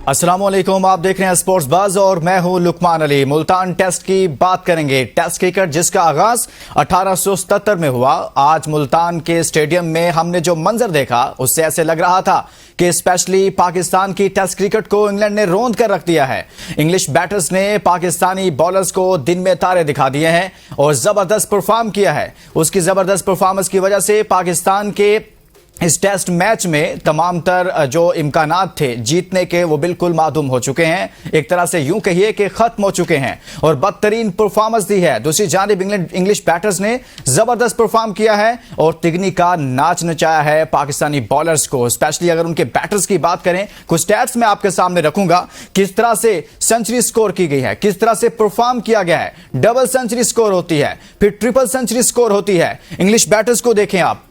अस्सलामुअलैकुम, आप देख रहे हैं स्पोर्ट्स बज़ और मैं हूं लुकमान अली। मुल्तान टेस्ट की बात करेंगे। टेस्ट क्रिकेट जिसका आगाज 1877 में हुआ। आज मुल्तान के स्टेडियम में हमने जो मंजर देखा उससे ऐसे लग रहा था कि स्पेशली पाकिस्तान की टेस्ट क्रिकेट को इंग्लैंड ने रौंद कर रख दिया है। इंग्लिश बैटर्स ने पाकिस्तानी बॉलर्स को दिन में तारे दिखा दिए हैं और जबरदस्त परफॉर्म किया है। उसकी जबरदस्त परफॉर्मेंस की वजह से पाकिस्तान के इस टेस्ट मैच में तमाम तर जो इम्कानात थे जीतने के वो बिल्कुल मादूम हो चुके हैं। एक तरह से यूं कहिए कि खत्म हो चुके हैं और बदतरीन परफॉर्मेंस दी है। दूसरी जानिब इंग्लिश बैटर्स ने जबरदस्त परफॉर्म किया है और तिगनी का नाच नचाया है पाकिस्तानी बॉलर्स को। स्पेशली अगर उनके बैटर्स की बात करें, कुछ स्टैट्स मैं आपके सामने रखूंगा किस तरह से सेंचुरी स्कोर की गई है, किस तरह से परफॉर्म किया गया है। डबल सेंचुरी स्कोर होती है, फिर ट्रिपल सेंचुरी स्कोर होती है। इंग्लिश बैटर्स को देखें आप,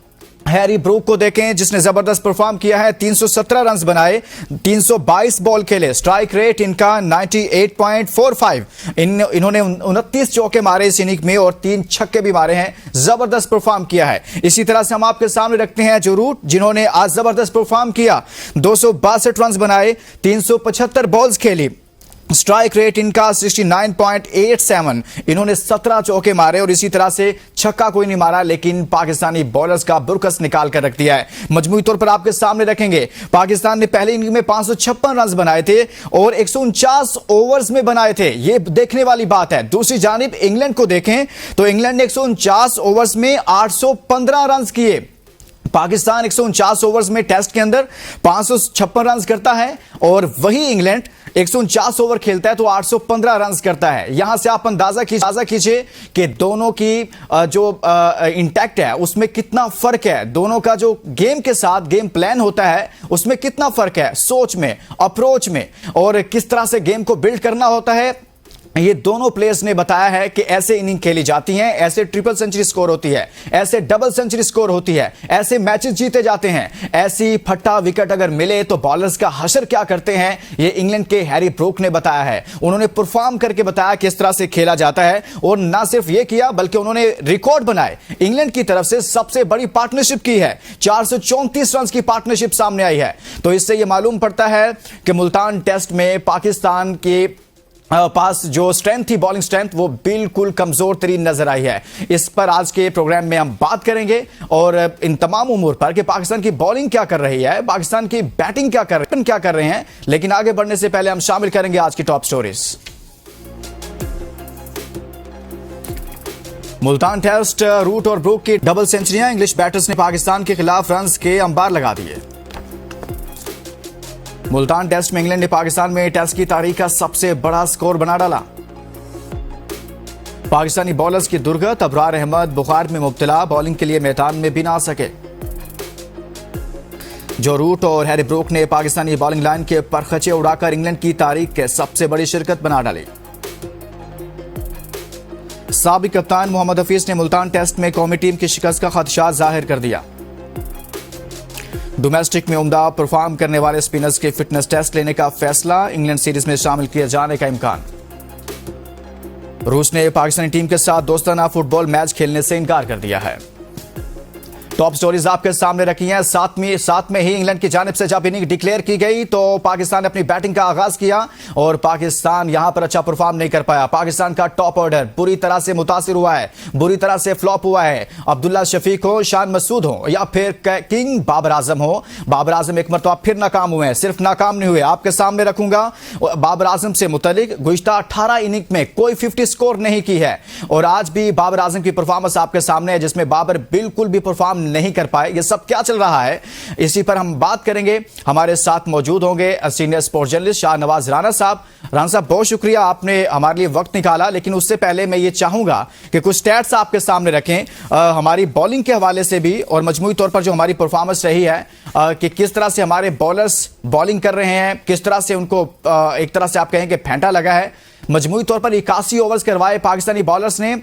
हैरी ब्रूक को देखें जिसने जबरदस्त परफॉर्म किया है। 317 रन बनाए, 322 बॉल खेले, स्ट्राइक रेट इनका 98.45। इन्होंने 29 चौके मारे इस इनिंग में और 3 छक्के भी मारे हैं। जबरदस्त परफॉर्म किया है। इसी तरह से हम आपके सामने रखते हैं जो रूट, जिन्होंने आज जबरदस्त परफॉर्म किया। 262 रन बनाए, 375 बॉल्स खेली, स्ट्राइक रेट इनका 69.87। इन्होंने 17 चौके मारे और इसी तरह से छक्का कोई नहीं मारा, लेकिन पाकिस्तानी बॉलर्स का बुरकस निकाल कर रख दिया है। मजमूई तौर पर आपके सामने रखेंगे, पाकिस्तान ने पहले इनिंग में 556 रन बनाए थे और 149 ओवर्स में बनाए थे। यह देखने वाली बात है। दूसरी जानिब इंग्लैंड को देखें तो इंग्लैंड ने 149 ओवर्स में 815 रन किए। पाकिस्तान 149 ओवर्स में टेस्ट के अंदर 556 रन करता है और वही इंग्लैंड 149 ओवर खेलता है तो 815 रन करता है। यहां से आप अंदाजा कीजिए कि दोनों की जो इंटैक्ट है उसमें कितना फर्क है। दोनों का जो गेम के साथ गेम प्लान होता है उसमें कितना फर्क है, सोच में, अप्रोच में, और किस तरह से गेम को बिल्ड करना होता है। ये दोनों प्लेयर्स ने बताया है कि ऐसे इनिंग खेली जाती हैं, ऐसे ट्रिपल सेंचुरी स्कोर होती है, ऐसे डबल सेंचुरी स्कोर होती है, ऐसे मैचेस जीते जाते हैं। ऐसी फट्टा विकेट अगर मिले तो बॉलर्स का हशर क्या करते हैं, ये इंग्लैंड के हैरी ब्रूक ने बताया है। उन्होंने परफॉर्म करके बताया किस तरह से खेला जाता है और ना सिर्फ ये किया बल्कि उन्होंने रिकॉर्ड बनाए। इंग्लैंड की तरफ से सबसे बड़ी पार्टनरशिप की है, 434 रन की पार्टनरशिप सामने आई है। तो इससे यह मालूम पड़ता है कि मुल्तान टेस्ट में पाकिस्तान के पास जो स्ट्रेंथ थी, बॉलिंग स्ट्रेंथ, वो बिल्कुल कमजोर तरीन नजर आई है। इस पर आज के प्रोग्राम में हम बात करेंगे और इन तमाम उमूर पर कि पाकिस्तान की बॉलिंग क्या कर रही है, पाकिस्तान की बैटिंग क्या कर रहे हैं। लेकिन आगे बढ़ने से पहले हम शामिल करेंगे आज की top stories. Multan test, Root और ब्रूक की डबल सेंचुरियां, इंग्लिश बैटर्स ने पाकिस्तान के खिलाफ रन के अंबार लगा दिए। मुल्तान टेस्ट में इंग्लैंड ने पाकिस्तान में टेस्ट की तारीख का सबसे बड़ा स्कोर बना डाला। पाकिस्तानी बॉलर्स की दुर्गत, अबरार अहमद बुखार में मुब्तला, बॉलिंग के लिए मैदान में भी ना आ सके। जो रूट और हैरी ब्रूक ने पाकिस्तानी बॉलिंग लाइन के परखचे उड़ाकर इंग्लैंड की तारीख के सबसे बड़ी शिरकत बना डाली। साबिक कप्तान मोहम्मद हफीज ने मुल्तान टेस्ट में कौमी टीम की शिकस्त का खदशा जाहिर कर दिया। डोमेस्टिक में उम्दा परफॉर्म करने वाले स्पिनर्स के फिटनेस टेस्ट लेने का फैसला, इंग्लैंड सीरीज में शामिल किए जाने का इम्कान। रूस ने पाकिस्तानी टीम के साथ दोस्ताना फुटबॉल मैच खेलने से इनकार कर दिया है। टॉप स्टोरीज आपके सामने रखी हैं। साथ में ही इंग्लैंड की जानिब से जब इनिंग डिक्लेयर की गई तो पाकिस्तान ने अपनी बैटिंग का आगाज किया और पाकिस्तान यहां पर अच्छा परफॉर्म नहीं कर पाया। पाकिस्तान का टॉप ऑर्डर बुरी तरह से मुतासिर हुआ है, बुरी तरह से फ्लॉप हुआ है। अब्दुल्ला शफीक हो, शान मसूद हो या फिर किंग बाबर आजम हो, बाबर आजम एक मरतबा फिर नाकाम हुए हैं। सिर्फ नाकाम नहीं हुए, आपके सामने रखूंगा बाबर आजम से मुतलिक गुज़िश्ता 18 इनिंग में कोई 50 स्कोर नहीं की है और आज भी बाबर आजम की परफॉर्मेंस आपके सामने है जिसमें बाबर बिल्कुल भी परफॉर्म नहीं कर पाए। ये सब क्या चल रहा है, इसी पर हम बात करेंगे। हमारे साथ मौजूद होंगे senior sports journalist Shahnawaz Rana साहब। राणा साहब, बहुत शुक्रिया, आपने हमारे लिए वक्त निकाला। लेकिन उससे पहले मैं ये चाहूंगा कि कुछ स्टैट्स आपके सामने रखें हमारी बॉलिंग के हवाले से भी और मजमूई तौर पर जो हमारी परफॉर्मेंस रही है कि किस तरह से हमारे बॉलर्स बॉलिंग कर रहे हैं, किस तरह से उनको एक तरह से आप कहें कि फेंटा लगा है। मजमूई तौर पर 81 ओवर्स करवाए पाकिस्तानी बॉलर्स ने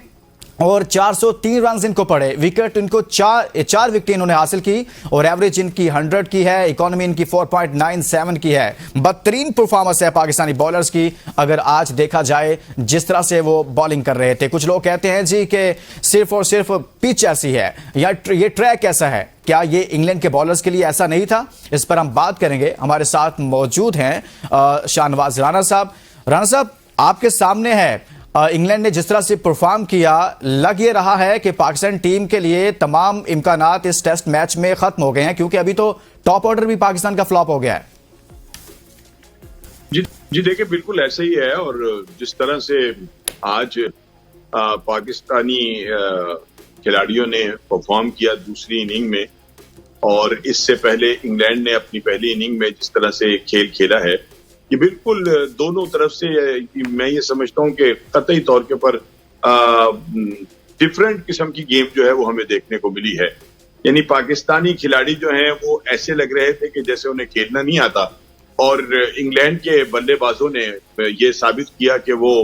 और 403 रन इनको पड़े, विकेट इनको चार विकेट इन्होंने हासिल की और एवरेज इनकी 100 की है, इकोनॉमी इनकी 4.97 की है। बदतरीन परफॉर्मेंस है पाकिस्तानी बॉलर्स की अगर आज देखा जाए जिस तरह से वो बॉलिंग कर रहे थे। कुछ लोग कहते हैं जी कि सिर्फ और सिर्फ पिच ऐसी है या ये ट्रैक ऐसा है, क्या ये इंग्लैंड के बॉलर्स के लिए ऐसा नहीं था? इस पर हम बात करेंगे। हमारे साथ मौजूद हैं शाहनवाज राणा साहब। राणा साहब, आपके सामने है इंग्लैंड ने जिस तरह से परफॉर्म किया, लग ये रहा है कि पाकिस्तान टीम के लिए तमाम इम्कानात इस टेस्ट मैच में खत्म हो गए हैं, क्योंकि अभी तो टॉप ऑर्डर भी पाकिस्तान का फ्लॉप हो गया है। जी देखिए, बिल्कुल ऐसा ही है। और जिस तरह से आज पाकिस्तानी खिलाड़ियों ने परफॉर्म किया दूसरी इनिंग में, और इससे पहले इंग्लैंड ने अपनी पहली इनिंग में जिस तरह से खेल खेला है, ये बिल्कुल दोनों तरफ से मैं ये समझता हूं कि कतई तौर के ऊपर डिफरेंट किस्म की गेम जो है वो हमें देखने को मिली है। यानी पाकिस्तानी खिलाड़ी जो हैं वो ऐसे लग रहे थे कि जैसे उन्हें खेलना नहीं आता, और इंग्लैंड के बल्लेबाजों ने ये साबित किया कि वो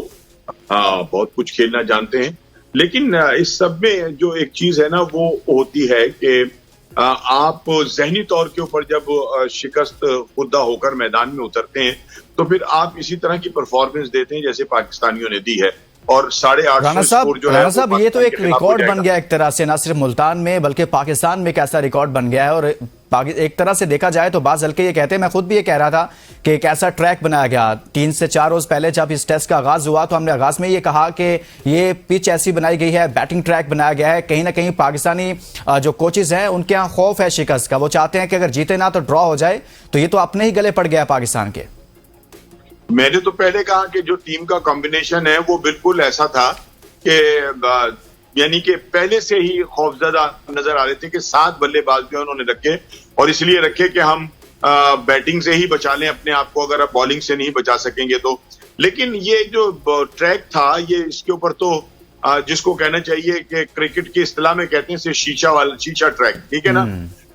बहुत कुछ खेलना जानते हैं। लेकिन इस सब में जो एक चीज है ना, वो होती है कि आप जहनी तौर के ऊपर जब शिकस्त खुदा होकर मैदान में उतरते हैं तो फिर आप इसी तरह की परफॉर्मेंस देते हैं जैसे पाकिस्तानियों ने दी है। और 850 स्कोर जो है, राणा साहब, ये तो एक रिकॉर्ड बन गया एक तरह से, ना सिर्फ मुल्तान में बल्कि पाकिस्तान में एक ऐसा रिकॉर्ड बन गया है। और एक तरह से देखा जाए तो बाज़ हल्के ये कहते हैं, मैं खुद भी ये कह रहा था कि एक ऐसा ट्रैक बनाया गया। 3 से 4 रोज पहले जब इस टेस्ट का आगाज हुआ तो हमने आगाज में ये कहा कि ये पिच ऐसी बनाई गई है, बैटिंग ट्रैक बनाया गया है। कहीं ना कहीं पाकिस्तानी जो कोचेज हैं उनके यहाँ खौफ है शिकस्त का, वो चाहते हैं कि अगर जीते ना तो ड्रॉ हो जाए। तो ये तो अपने ही गले पड़ गया है पाकिस्तान के। मैंने तो पहले कहा कि जो टीम का कॉम्बिनेशन है वो बिल्कुल ऐसा था कि यानी कि पहले से ही खौफजदा नजर आ रहे थे कि 7 बल्लेबाज जो उन्होंने रखे, और इसलिए रखे कि हम बैटिंग से ही बचा लें अपने आप को, अगर आप बॉलिंग से नहीं बचा सकेंगे तो। लेकिन ये जो ट्रैक था, ये इसके ऊपर तो जिसको कहना चाहिए कि क्रिकेट की इस्तिलाह में कहते हैं शीशा ट्रैक, ठीक है ना,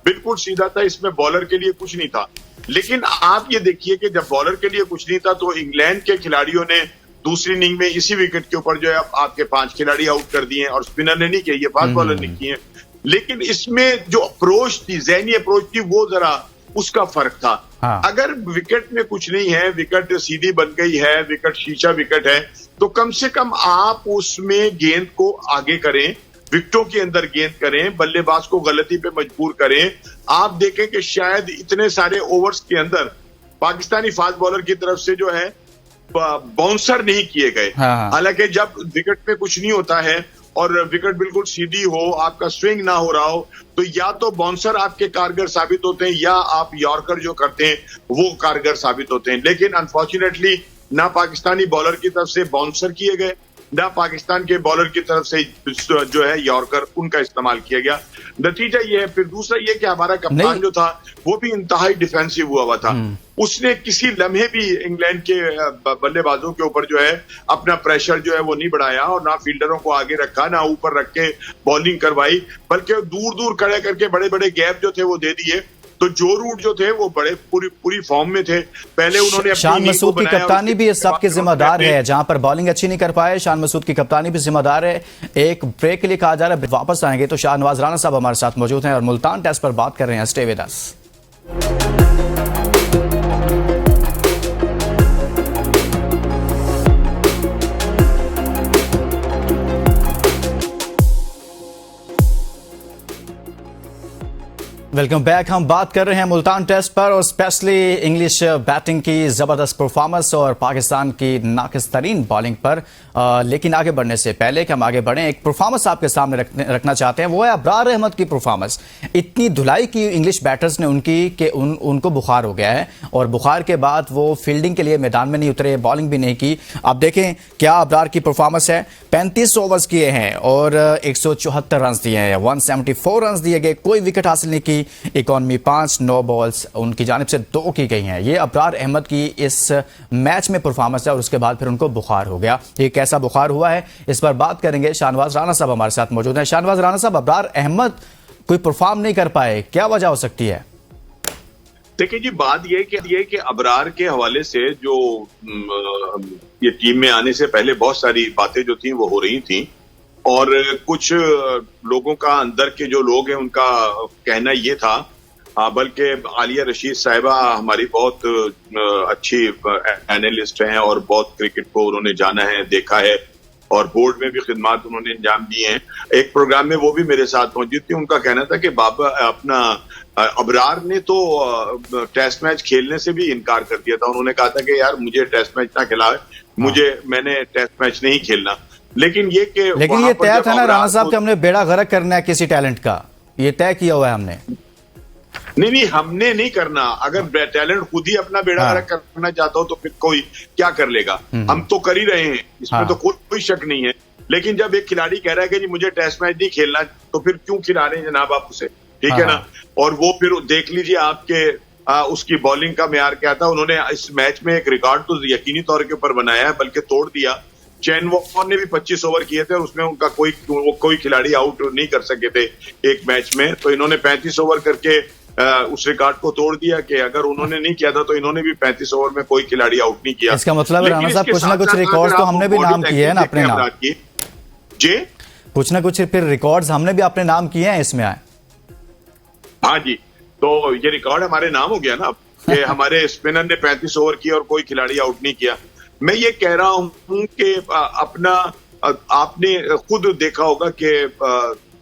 बिल्कुल सीधा था। इसमें बॉलर के लिए कुछ नहीं था। लेकिन आप ये देखिए कि जब बॉलर के लिए कुछ नहीं था तो इंग्लैंड के खिलाड़ियों ने दूसरी इनिंग में इसी विकेट के ऊपर जो है आपके 5 खिलाड़ी आउट कर दिए, और स्पिनर ने नहीं किए, ये फास्ट बॉलर ने किए। लेकिन इसमें जो अप्रोच थी, जहनी अप्रोच थी, वो जरा उसका फर्क था। हाँ। अगर विकेट में कुछ नहीं है, विकेट सीधी बन गई है, विकेट शीशा विकेट है, तो कम से कम आप उसमें गेंद को आगे करें, विकेटों के अंदर गेंद करें, बल्लेबाज को गलती पे मजबूर करें। आप देखें कि शायद इतने सारे ओवर्स के अंदर पाकिस्तानी फास्ट बॉलर की तरफ से जो है बाउंसर नहीं किए गए। हाँ। हालांकि जब विकेट पे कुछ नहीं होता है और विकेट बिल्कुल सीधी हो, आपका स्विंग ना हो रहा हो, तो या तो बाउंसर आपके कारगर साबित होते हैं या आप यॉर्कर जो करते हैं वो कारगर साबित होते हैं। लेकिन अनफॉर्चुनेटली ना पाकिस्तानी बॉलर की तरफ से बाउंसर किए गए, ना पाकिस्तान के बॉलर की तरफ से जो है यॉर्कर उनका इस्तेमाल किया गया। नतीजा ये है। फिर दूसरा ये कि हमारा कप्तान जो था वो भी इंतहाई डिफेंसिव हुआ था। उसने किसी लम्हे भी इंग्लैंड के बल्लेबाजों के ऊपर जो है अपना प्रेशर जो है वो नहीं बढ़ाया, और ना फील्डरों को आगे रखा, ना ऊपर रख के बॉलिंग करवाई, बल्कि दूर दूर खड़े करके बड़े बड़े गैप जो थे वो दे दिए। तो जो रूट जो थे वो बड़े पूरी फॉर्म में थे। पहले उन्होंने शान मसूद की कप्तानी भी इस सब के जिम्मेदार है, जहां पर बॉलिंग अच्छी नहीं कर पाए, शान मसूद की कप्तानी भी जिम्मेदार है। एक ब्रेक के लिए कहा जा रहा है, वापस आएंगे तो शाहनवाज राणा साहब हमारे साथ मौजूद हैं और मुल्तान टेस्ट पर बात कर रहे हैं। Stay with us. Welcome back. हम बात कर रहे हैं मुल्तान टेस्ट पर और स्पेशली इंग्लिश बैटिंग की जबरदस्त परफॉर्मेंस और पाकिस्तान की नाकिस तरीन बॉलिंग पर। लेकिन आगे बढ़ने से पहले कि हम आगे बढ़ें, एक परफॉर्मेंस आपके सामने रखना चाहते हैं, वो है अबरार अहमद की परफॉर्मेंस। इतनी धुलाई की इंग्लिश बैटर्स ने उनकी कि उनको बुखार हो गया है, और बुखार के बाद वो फील्डिंग के लिए मैदान में नहीं उतरे, बॉलिंग भी नहीं की। आप देखें क्या अबरार की परफॉर्मेंस है। 35 ओवर्स किए हैं और 174 रन दिए हैं, 174 रन दिए गए, कोई विकेट हासिल नहीं की। इकोनॉमी 5, 9 बॉल्स उनकी जानिब से 2 की गई हैं। ये अबरार अहमद की इस मैच में परफॉर्मेंस है, और उसके बाद फिर उनको बुखार हो गया। ये कैसा बुखार हुआ है, इस पर बात करेंगे। शाहनवाज राणा साहब हमारे साथ मौजूद हैं। शाहनवाज राणा साहब, अबरार अहमद कोई परफॉर्म नहीं कर पाए, क्या वजह हो सकती है? देखिए जी, बात यह कि अबरार के हवाले से जो ये टीम में आने से पहले बहुत सारी बातें जो थी वो हो रही थी, और कुछ लोगों का अंदर के जो लोग हैं उनका कहना ये था, बल्कि आलिया रशीद साहिबा हमारी बहुत अच्छी एनालिस्ट हैं और बहुत क्रिकेट को उन्होंने जाना है, देखा है और बोर्ड में भी खिदमात उन्होंने अंजाम दी हैं। एक प्रोग्राम में वो भी मेरे साथ मौजूद थी। उनका कहना था कि बाबा अपना अबरार ने तो टेस्ट मैच खेलने से भी इनकार कर दिया था। उन्होंने कहा था कि यार मुझे टेस्ट मैच ना खिलाए, मैंने टेस्ट मैच नहीं खेलना। लेकिन ये तय था ना राणा साहब कि हमने बेड़ा गर्क करना है किसी टैलेंट का, ये तय किया हुआ है हमने। नहीं, हमने नहीं करना। अगर टैलेंट खुद ही अपना बेड़ा गर्क करना चाहता हो तो फिर कोई क्या कर लेगा। हम तो कर ही रहे हैं, इसमें तो कोई शक नहीं है। लेकिन जब एक खिलाड़ी कह रहा है कि जी मुझे टेस्ट मैच नहीं खेलना, तो फिर क्यों खिला रहे हैं जनाब आप उसे, ठीक है ना। और वो फिर देख लीजिए आपके उसकी बॉलिंग का मेयार क्या था। उन्होंने इस मैच में एक रिकॉर्ड तो यकीनी तौर के ऊपर बनाया है, बल्कि तोड़ दिया। चैन वॉर्न ने भी 25 ओवर किए थे और उसमें उनका कोई खिलाड़ी आउट नहीं कर सके थे एक मैच में। तो इन्होंने 35 ओवर करके उस रिकॉर्ड को तोड़ दिया कि अगर उन्होंने नहीं किया था तो इन्होंने भी 35 ओवर में कोई खिलाड़ी आउट नहीं किया। इसका मतलब राणा साहब कुछ ना कुछ रिकॉर्ड्स तो हमने भी नाम किए हैं ना अपने नाम जी, कुछ ना कुछ फिर रिकॉर्ड्स हमने भी अपने नाम किए हैं इसमें आए। हाँ जी, तो ये रिकॉर्ड हमारे नाम हो गया ना कि हमारे स्पिनर ने 35 ओवर किया और कोई खिलाड़ी आउट नहीं किया। मैं ये कह रहा हूं कि अपना आपने खुद देखा होगा कि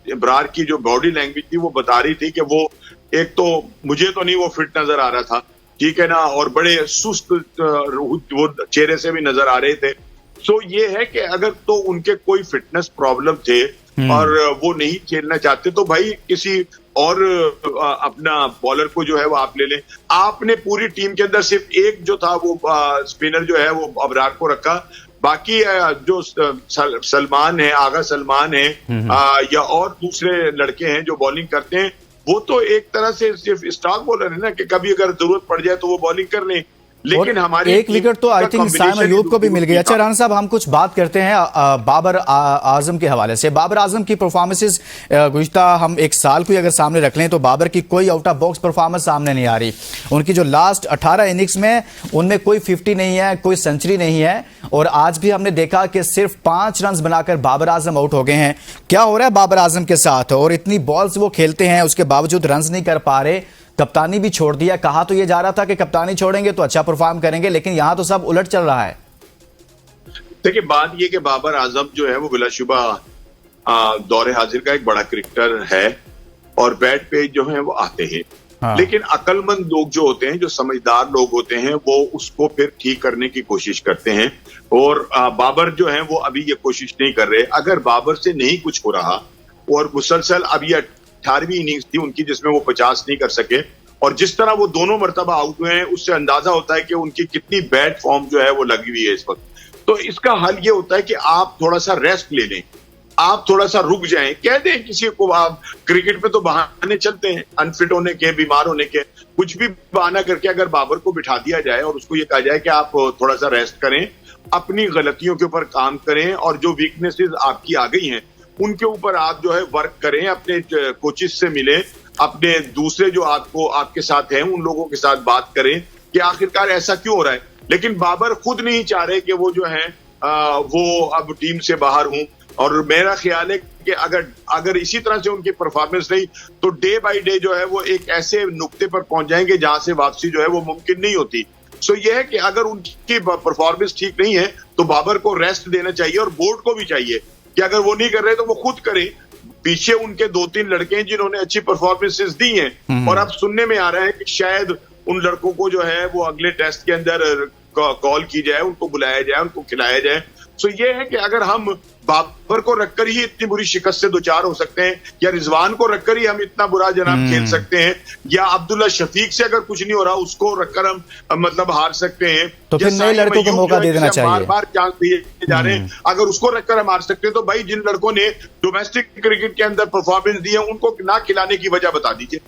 इब्रार की जो बॉडी लैंग्वेज थी वो बता रही थी कि वो एक तो मुझे तो नहीं वो फिट नजर आ रहा था, ठीक है ना, और बड़े सुस्त वो चेहरे से भी नजर आ रहे थे। सो ये है कि अगर तो उनके कोई फिटनेस प्रॉब्लम थे और वो नहीं खेलना चाहते तो भाई किसी और अपना बॉलर को जो है वो आप ले लें। आपने पूरी टीम के अंदर सिर्फ एक जो था वो स्पिनर जो है वो अबरार को रखा, बाकी जो सलमान है, आगा सलमान है या और दूसरे लड़के हैं जो बॉलिंग करते हैं, वो तो एक तरह से सिर्फ स्टॉक बॉलर है ना कि कभी अगर जरूरत पड़ जाए तो वो बॉलिंग कर लें। लेकिन हमारे एक विकेट तो आई थिंक साइम अयूब को भी मिल गई। अच्छा राणा साहब, हम कुछ बात करते हैं बाबर आजम के हवाले से। बाबर आजम की परफॉर्मेंसेस गुज़िश्ता हम एक साल को अगर सामने रख लें तो बाबर की कोई आउट ऑफ बॉक्स परफॉर्मेंस सामने नहीं आ रही। उनकी जो लास्ट 18 इनिंग्स में उनमें कोई 50 नहीं है, कोई सेंचुरी नहीं है, और आज भी हमने देखा कि सिर्फ 5 रन बनाकर बाबर आजम आउट हो गए हैं। क्या हो रहा है बाबर आजम के साथ? और इतनी बॉल्स वो खेलते हैं उसके बावजूद रन नहीं कर पा रहे, कप्तानी भी छोड़ दिया। कहा तो ये जा रहा था कि कप्तानी छोड़ेंगे तो अच्छा परफॉर्म करेंगे, लेकिन यहां तो सब उलट चल रहा है। देखिए बात ये कि बाबर आजम जो है वो बिलाशुबा दौरे हाजिर का एक बड़ा क्रिकेटर है और बैट पे जो है वो आते हैं। लेकिन अक्लमंद लोग जो होते हैं, जो समझदार लोग होते हैं, वो उसको फिर ठीक करने की कोशिश करते हैं। और बाबर जो है वो अभी ये कोशिश नहीं कर रहे। अगर बाबर से नहीं कुछ हो रहा और मुसलसल अब ये 18वीं इनिंग्स थी उनकी जिसमें वो 50 नहीं कर सके, और जिस तरह वो दोनों मरतबा आउट हुए हैं उससे अंदाजा होता है कि उनकी कितनी बैड फॉर्म जो है वो लगी हुई है इस वक्त। तो इसका हल ये होता है कि आप थोड़ा सा रेस्ट ले लें, आप थोड़ा सा रुक जाएं, कह दें किसी को। आप क्रिकेट में तो बहाने चलते हैं, अनफिट होने के, बीमार होने के, कुछ भी बहाना करके अगर बाबर को बिठा दिया जाए और उसको ये कहा जाए कि आप थोड़ा सा रेस्ट करें, अपनी गलतियों के ऊपर काम करें और जो वीकनेसेस आपकी आ गई हैं उनके ऊपर आप जो है वर्क करें, अपने कोचेस से मिलें, अपने दूसरे जो आपके साथ हैं उन लोगों के साथ बात करें कि आखिरकार ऐसा क्यों हो रहा है। लेकिन बाबर खुद नहीं चाह रहे कि वो जो है वो अब टीम से बाहर हूं। और मेरा ख्याल है कि अगर इसी तरह से उनकी परफॉर्मेंस रही तो डे बाय डे जो है वो एक ऐसे नुक्ते पर पहुंच जाएंगे जहां से वापसी जो है वो मुमकिन नहीं होती। सो ये है कि अगर उनकी परफॉर्मेंस ठीक नहीं है तो बाबर को रेस्ट देना चाहिए और बोर्ड को भी चाहिए कि अगर वो नहीं कर रहे तो वो खुद करें। पीछे उनके 2-3 लड़के हैं जिन्होंने अच्छी परफॉर्मेंसेस दी हैं और अब सुनने में आ रहा है कि शायद उन लड़कों को जो है वो अगले टेस्ट के अंदर कॉल की जाए, उनको बुलाया जाए, उनको खिलाया जाए। सो ये है कि अगर हम बाबर को रखकर ही इतनी बुरी शिकस्त से 2-4 हो सकते हैं, या रिजवान को रखकर ही हम इतना बुरा जनाब खेल सकते हैं, या अब्दुल्ला शफीक से अगर कुछ नहीं हो रहा उसको रखकर हम मतलब हार सकते हैं, तो फिर नए लड़कों को मौका दे देना चाहिए। बार बार चांस दिए जा रहे हैं, अगर उसको रखकर हम हार सकते हैं तो भाई जिन लड़कों ने डोमेस्टिक क्रिकेट के अंदर परफॉर्मेंस दी है उनको ना खिलाने की वजह बता दीजिए।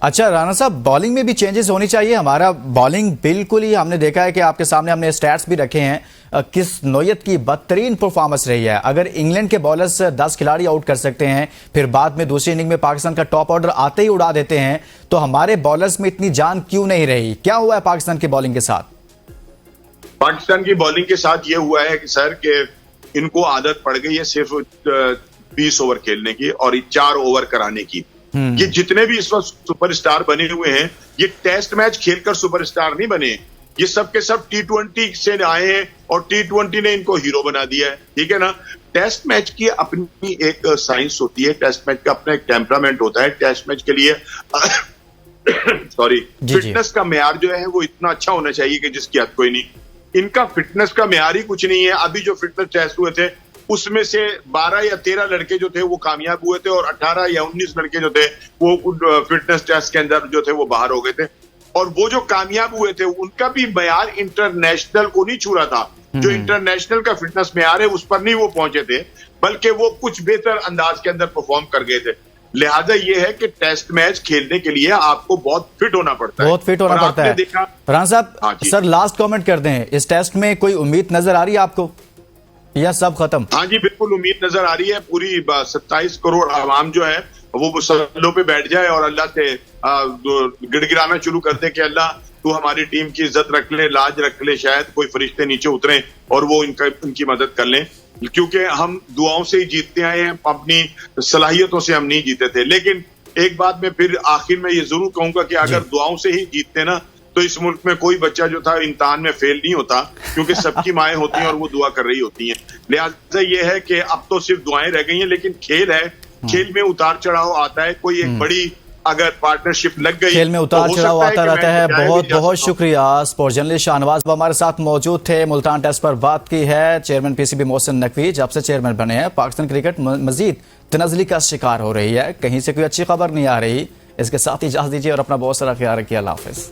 अच्छा राणा साहब, बॉलिंग में भी चेंजेस होनी चाहिए। हमारा बॉलिंग बिल्कुल ही, हमने देखा है कि आपके सामने हमने स्टैट्स भी रखे हैं, किस नौयत की बदतरीन परफॉर्मेंस रही है। अगर इंग्लैंड के बॉलर्स 10 खिलाड़ी आउट कर सकते हैं, फिर बाद में दूसरी इनिंग में पाकिस्तान का टॉप ऑर्डर आते ही उड़ा देते हैं, तो हमारे बॉलर्स में इतनी जान क्यों नहीं रही? क्या हुआ है पाकिस्तान की बॉलिंग के साथ? पाकिस्तान की बॉलिंग के साथ ये हुआ है कि सर के इनको आदत पड़ गई है सिर्फ 20 ओवर खेलने की और 4 ओवर कराने की। ये जितने भी इस वक्त सुपरस्टार बने हुए हैं, ये टेस्ट मैच खेलकर सुपरस्टार नहीं बने, ये सब के सब T20 से आए हैं और T20 ने इनको हीरो बना दिया है। ठीक है ना। टेस्ट मैच की अपनी एक साइंस होती है, टेस्ट मैच का अपना एक टेम्परामेंट होता है। टेस्ट मैच के लिए सॉरी फिटनेस का मेयार जो है वो इतना अच्छा होना चाहिए कि जिसकी हद कोई नहीं। इनका फिटनेस का मेयार ही कुछ नहीं है। अभी जो फिटनेस टेस्ट हुए थे उसमें से 12 या 13 लड़के जो थे वो कामयाब हुए थे और 18 या 19 लड़के जो थे वो फिटनेस टेस्ट के अंदर जो थे वो बाहर हो गए थे। और वो जो कामयाब हुए थे उनका भी मेयार इंटरनेशनल को नहीं छू रहा था। जो इंटरनेशनल का फिटनेस मेयार है उस पर नहीं वो पहुंचे थे, बल्कि वो कुछ बेहतर अंदाज के अंदर परफॉर्म कर गए थे। लिहाजा ये है कि टेस्ट मैच खेलने के लिए आपको बहुत फिट होना पड़ता है। बहुत फिट होना पड़ता है। फरहान साहब, सर लास्ट कमेंट करते हैं, इस टेस्ट में कोई उम्मीद नजर आ रही है आपको या सब खत्म? हाँ जी, बिल्कुल उम्मीद नजर आ रही है। पूरी 27 करोड़ आवाम जो है वो सल्लों पे बैठ जाए और अल्लाह से गिड़गिड़ाना शुरू कर दे कि अल्लाह तू हमारी टीम की इज्जत रख ले, लाज रख ले, शायद कोई फरिश्ते नीचे उतरे और वो इनकी मदद कर लें। क्योंकि हम दुआओं से ही जीतते आए हैं, अपनी सलाहियतों से हम नहीं जीते थे। लेकिन एक बात मैं फिर आखिर में ये जरूर कहूंगा कि अगर दुआओं से ही जीतते ना तो इस मुल्क में कोई बच्चा जो था इम्तिहान में फेल नहीं होता, क्योंकि सबकी माएँ होती हैं और वो दुआ कर रही होती हैं। लिहाजा ये है कि अब तो सिर्फ दुआएं रह गई हैं, लेकिन खेल है, खेल में उतार चढ़ाव आता है। कोई एक बड़ी अगर पार्टनरशिप लग गई, खेल में उतार चढ़ाव आता रहता है। बहुत बहुत शुक्रिया। स्पोर्ट्स जर्नलिस्ट शाहनवाज हमारे साथ मौजूद थे। मुल्तान टेस्ट पर बात की है चेयरमैन पीसीबी मोहसिन नकवी, जब से चेयरमैन बने हैं पाकिस्तान क्रिकेट मजीद तनज़ली का शिकार हो रही है, कहीं से कोई अच्छी खबर नहीं आ रही। इसके साथ ही इजाज़त दीजिए और अपना बहुत सारा ख्याल रखिए। अल्लाह हाफ़िज़।